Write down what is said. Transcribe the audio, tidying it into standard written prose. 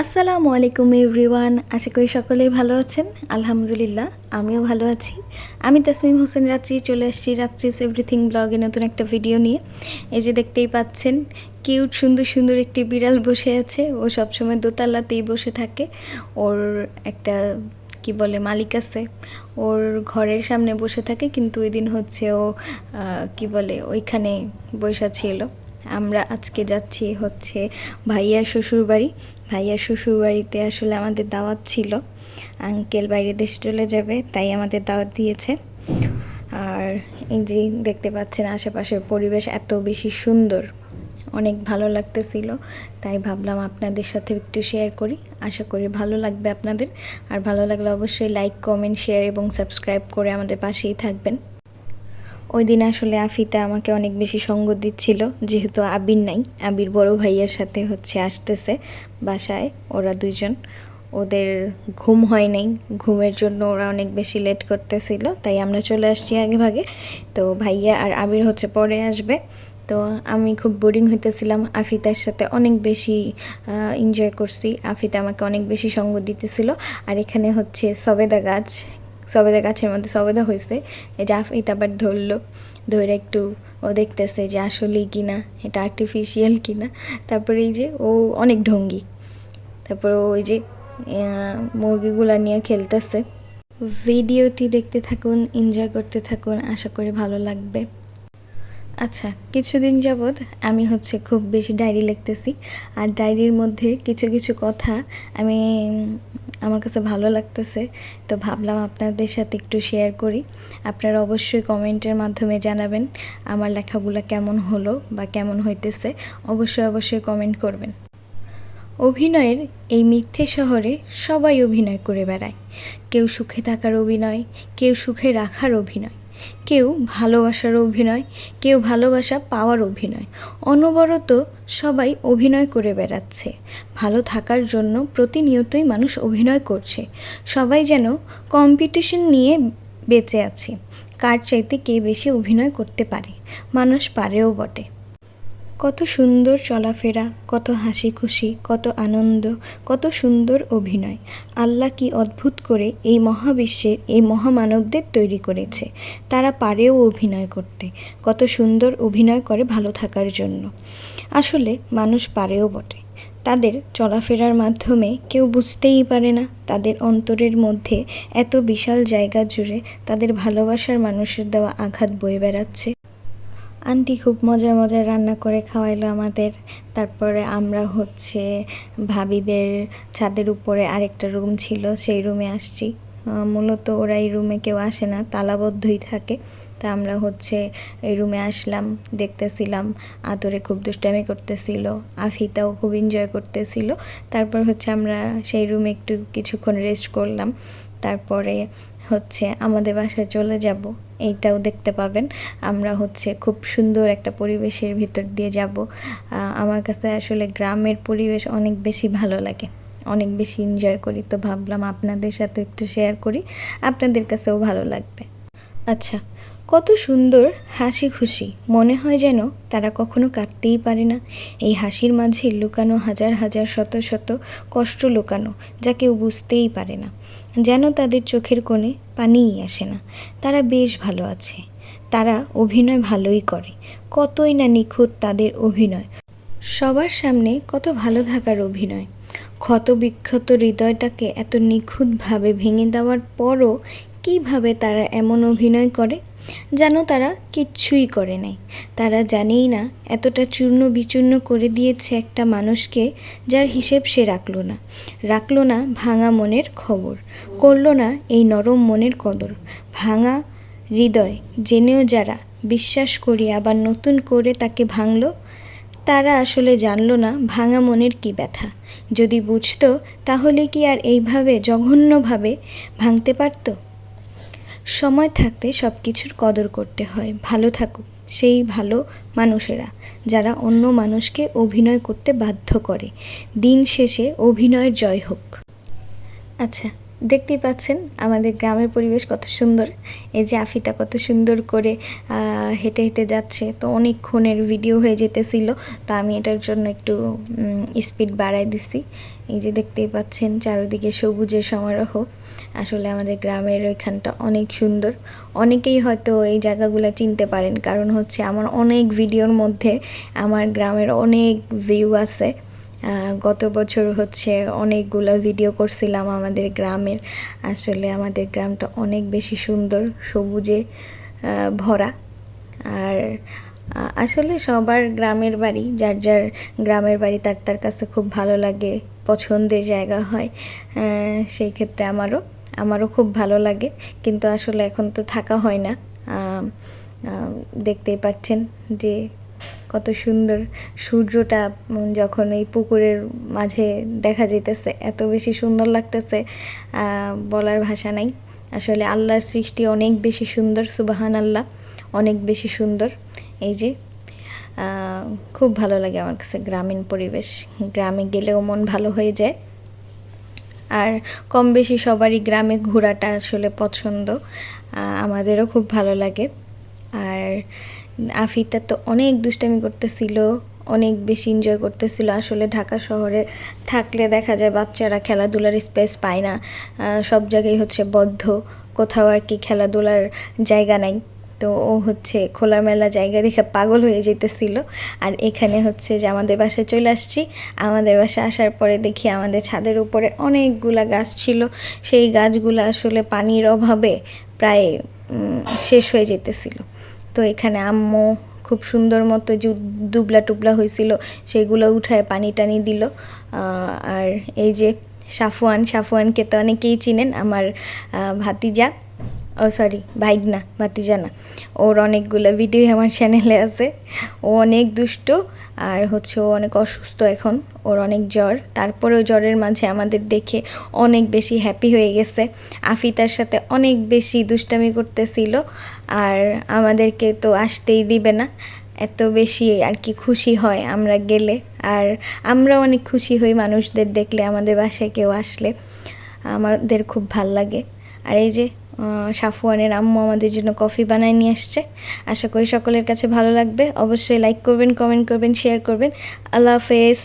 আসসালামু আলাইকুম এভরিওয়ান, আশা করি সকলেই ভালো আছেন। আলহামদুলিল্লাহ আমিও ভালো আছি। আমি তাসমিম হোসেন রাত্রি চলে আসছি রাত্রিস এভরিথিং ব্লগে নতুন একটা ভিডিও নিয়ে। এই যে দেখতেই পাচ্ছেন কিউট সুন্দর সুন্দর একটি বিড়াল বসে আছে। ও সবসময় দোতলাতেই বসে থাকে। ওর একটা কি বলে মালিক আছে, ওর ঘরের সামনে বসে থাকে, কিন্তু ওই দিন হচ্ছে ও কি বলে ওইখানে বসা ছিল। আমরা আজকে যাচ্ছি হচ্ছে ভাইয়ার শ্বশুরবাড়ি। ভাইয়ার শ্বশুরবাড়িতে আসলে আমাদের দাওয়াত ছিল, আঙ্কেল বাইরে দেশে চলে যাবে, তাই আমাদের দাওয়াত দিয়েছে। আর এই যে দেখতে পাচ্ছেন আশেপাশের পরিবেশ এত বেশি সুন্দর, অনেক ভালো লাগতেছিল, তাই ভাবলাম আপনাদের সাথে একটু শেয়ার করি। আশা করি ভালো লাগবে আপনাদের। আর ভালো লাগলে অবশ্যই লাইক, কমেন্ট, শেয়ার এবং সাবস্ক্রাইব করে আমাদের পাশেই থাকবেন। ওই দিন আসলে আফিতা আমাকে অনেক বেশি সঙ্গ দিচ্ছিল, যেহেতু আবির নাই, আবির বড় ভাইয়ার সাথে হচ্ছে আসতেছে বাসায়। ওরা দুইজন, ওদের ঘুম হয় নাই, ঘুমের জন্য ওরা অনেক বেশি লেট করতেছিল, তাই আমরা চলে আসছি আগে ভাগে। তো ভাইয়া আর আবির হচ্ছে পরে আসবে। তো আমি খুব বোরিং হইতেছিলাম, আফিতার সাথে অনেক বেশি এনজয় করছি। আফিতা আমাকে অনেক বেশি সঙ্গ দিতেছিল। আর এখানে হচ্ছে সবেদা গাছ, সবেদা গাছের মধ্যে সবেদা হয়েছে। এটা আফিতা আবার ধরলো, ধরে একটু ও দেখতেছে যে আসলেই কিনা, এটা আর্টিফিশিয়াল কিনা। তারপরে এই যে ও অনেক ঢঙ্গি, তারপর ওই যে মুরগিগুলা নিয়ে খেলতেছে। ভিডিওটি দেখতে থাকুন, এনজয় করতে থাকুন, আশা করি ভালো লাগবে। আচ্ছা, কিছুদিন যাবৎ আমি হচ্ছে খুব বেশি ডায়েরি লিখতেছি। আর ডায়েরির মধ্যে কিছু কিছু কথা আমি আমার কাছে ভালো লাগতেছে, তো ভাবলাম আপনাদের সাথে একটু শেয়ার করি। আপনারা অবশ্যই কমেন্টের মাধ্যমে জানাবেন আমার লেখাগুলো কেমন হলো বা কেমন হইতেছে। অবশ্যই কমেন্ট করবেন। অভিনয়ের এই মিথ্যে শহরে সবাই অভিনয় করে বেড়ায়। কেউ সুখে থাকার অভিনয়, কেউ সুখে রাখার অভিনয়, কেউ ভালোবাসার অভিনয়, কেউ ভালোবাসা পাওয়ার অভিনয়। অনবরত সবাই অভিনয় করে বেড়াচ্ছে। ভালো থাকার জন্য প্রতিনিয়তই মানুষ অভিনয় করছে। সবাই যেন কম্পিটিশন নিয়ে বেঁচে আছে, কার চাইতে কে বেশি অভিনয় করতে পারে। মানুষ পারেও বটে। কত সুন্দর চলাফেরা, কত হাসি খুশি, কত আনন্দ, কত সুন্দর অভিনয়। আল্লাহ কি অদ্ভুত করে এই মহাবিশ্বের এই মহামানবদের তৈরি করেছে। তারা পারেও অভিনয় করতে, কত সুন্দর অভিনয় করে ভালো থাকার জন্য। আসলে মানুষ পারেও বটে। তাদের চলাফেরার মাধ্যমে কেউ বুঝতেই পারে না তাদের অন্তরের মধ্যে এত বিশাল জায়গা জুড়ে তাদের ভালোবাসার মানুষের দেওয়া আঘাত বয়ে বেড়াচ্ছে। আন্টি খুব মজার মজার রান্না করে খাওয়াইলো আমাদের। তারপরে আমরা হচ্ছে ভাবিদের ছাদের উপরে আরেকটা রুম ছিল, সেই রুমে আসছি। মূলত ওরা এই রুমে কেউ আসে না, তালাবদ্ধই থাকে। তা আমরা হচ্ছে এই রুমে আসলাম, দেখতেছিলাম। আদরে খুব দুষ্টামি করতেছিল, আফিতাও খুব এনজয় করতেছিল। তারপর হচ্ছে আমরা সেই রুমে একটু কিছুক্ষণ রেস্ট করলাম। তারপরে হচ্ছে আমাদের বাসায় চলে যাব, এইটাও দেখতে পাবেন। আমরা হচ্ছে খুব সুন্দর একটা পরিবেশের ভিতর দিয়ে যাব। আমার কাছে আসলে গ্রামের পরিবেশ অনেক বেশি ভালো লাগে, অনেক বেশি এনজয় করি। তো ভাবলাম আপনাদের সাথে একটু শেয়ার করি, আপনাদের কাছেও ভালো লাগবে। আচ্ছা, কত সুন্দর হাসি খুশি, মনে হয় যেন তারা কখনো কাঁদতেই পারে না। এই হাসির মাঝে লুকানো হাজার হাজার শত শত কষ্ট লুকানো, যা কেউ বুঝতেই পারে না। যেন তাদের চোখের কোণে পানিই আসে না। তারা বেশ ভালো আছে, তারা অভিনয় ভালোই করে। কতই না নিখুঁত তাদের অভিনয়, সবার সামনে কত ভালো থাকার অভিনয়। ক্ষত বিক্ষত হৃদয়টাকে এত নিখুঁতভাবে ভেঙে দেওয়ার পরও কীভাবে তারা এমন অভিনয় করে, যেন তারা কিচ্ছুই করে নাই। তারা জানেই না এতটা চূর্ণ বিচূর্ণ করে দিয়েছে একটা মানুষকে, যার হিসেব সে রাখলো না ভাঙা মনের খবর, করলো না এই নরম মনের কদর। ভাঙা হৃদয় জেনেও যারা বিশ্বাস করি আবার নতুন করে তাকে ভাঙলো, তারা আসলে জানলো না ভাঙা মনের কী ব্যথা। যদি বুঝতো তাহলে কি আর এইভাবে জঘন্যভাবে ভাঙতে পারতো? সময় থাকতে সব কিছুর কদর করতে হয়। ভালো থাকুক সেই ভালো মানুষেরা, যারা অন্য মানুষকে অভিনয় করতে বাধ্য করে। দিন শেষে অভিনয়ের জয় হোক। আচ্ছা, দেখতেই পাচ্ছেন আমাদের গ্রামের পরিবেশ কত সুন্দর। এই যে আফিতা কত সুন্দর করে হেঁটে হেঁটে যাচ্ছে, তো অনেকক্ষণের ভিডিও হয়ে যেতেছিল, তো আমি এটার জন্য একটু স্পিড বাড়াই দিছি। এই যে দেখতেই পাচ্ছেন চারিদিকে সবুজের সমারোহ। আসলে আমাদের গ্রামের ওইখানটা অনেক সুন্দর। অনেকেই হয়তো এই জায়গাগুলো চিনতে পারেন, কারণ হচ্ছে আমার অনেক ভিডিওর মধ্যে আমার গ্রামের অনেক ভিউ আছে। গত বছর হচ্ছে অনেকগুলো ভিডিও করছিলাম আমাদের গ্রামের। আসলে আমাদের গ্রামটা অনেক বেশি সুন্দর, সবুজে ভরা। আর আসলে সবার গ্রামের বাড়ি, যার যার গ্রামের বাড়ি তার তার কাছে খুব ভালো লাগে, পছন্দের জায়গা হয়। সেই ক্ষেত্রে আমারও খুব ভালো লাগে, কিন্তু আসলে এখন তো থাকা হয় না। দেখতেই পাচ্ছেন যে কত সুন্দর সূর্যটা যখন এই পুকুরের মাঝে দেখা যেতেছে, এত বেশি সুন্দর লাগতেছে, বলার ভাষা নাই। আসলে আল্লাহর সৃষ্টি অনেক বেশি সুন্দর, সুবহান আল্লাহ, অনেক বেশি সুন্দর। এই যে খুব ভালো লাগে আমার কাছে গ্রামীণ পরিবেশ। গ্রামে গেলেও মন ভালো হয়ে যায়। আর কম বেশি সবারই গ্রামে ঘোরাটা আসলে পছন্দ, আমাদেরও খুব ভালো লাগে। আর আফিতা তো অনেক দুষ্টামি করতেছিল, অনেক বেশি এনজয় করতেছিল। আসলে ঢাকা শহরে থাকলে দেখা যায় বাচ্চারা খেলাধুলার স্পেস পায় না, সব জায়গায় হচ্ছে বদ্ধ, কোথাও আর কি খেলাধুলার জায়গা নাই। তো ও হচ্ছে খোলামেলা জায়গা দেখে পাগল হয়ে যেতেছিল। আর এখানে হচ্ছে যে আমাদের বাসায় চলে আসছি, আমাদের বাসায় আসার পরে দেখি আমাদের ছাদের উপরে অনেকগুলা গাছ ছিল। সেই গাছগুলো আসলে পানির অভাবে প্রায় শেষ হয়ে যেতেছিল। তো এখানে আম্মু খুব সুন্দর মতো দুবলা টুবলা হয়েছিল, সেগুলো উঠায় পানি টানি দিল। আর এই যে সাফওয়ানকে তো অনেকেই চিনেন, আমার ভাতিজা, সরি ভাইগনা, ভাতিজা না। ওর অনেকগুলো ভিডিও আমার চ্যানেলে আছে। ও অনেক দুষ্ট, আর হচ্ছে ও অনেক অসুস্থ এখন, ওর অনেক জ্বর। তারপরেও জ্বরের মাঝে আমাদের দেখে অনেক বেশি হ্যাপি হয়ে গেছে। আফিতার সাথে অনেক বেশি দুষ্টামি করতেছিল, আর আমাদেরকে তো আসতেই দিবে না, এত বেশি আর কি খুশি হয় আমরা গেলে। আর আমরা অনেক খুশি হই মানুষদের দেখলে, আমাদের বাসায় কেউ আসলে আমাদের খুব ভাল লাগে। আর এই যে সাফওয়ানের আম্মু আমাদের জন্য কফি বানায় নিয়ে আসছে। আশা করি সকলের কাছে ভালো লাগবে। অবশ্যই লাইক করবেন, কমেন্ট করবেন, শেয়ার করবেন। আল্লাহ হাফেজ।